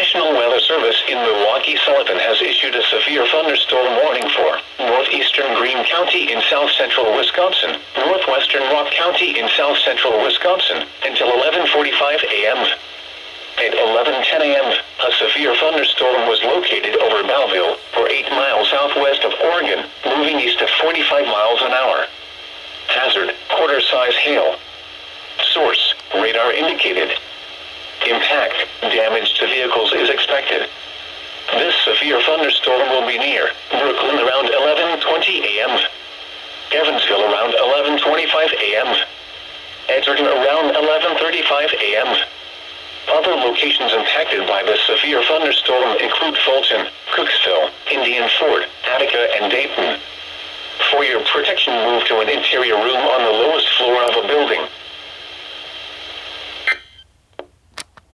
National Weather Service in Milwaukee-Sullivan has issued a severe thunderstorm warning for northeastern Greene County in south-central Wisconsin, northwestern Rock County in south-central Wisconsin, until 11:45 a.m. At 11:10 a.m., a severe thunderstorm was located over Belleville, or 8 miles southwest of Oregon, moving east at 45 miles an hour. Hazard, quarter-size hail. Source, radar indicated. Impact, damage to vehicles is expected. This severe thunderstorm will be near Brooklyn around 11:20 a.m. Evansville around 11:25 a.m. Edgerton around 11:35 a.m. Other locations impacted by this severe thunderstorm include Fulton, Cooksville, Indian Fort, Attica, and Dayton. For your protection, move to an interior room on the lowest floor of a building.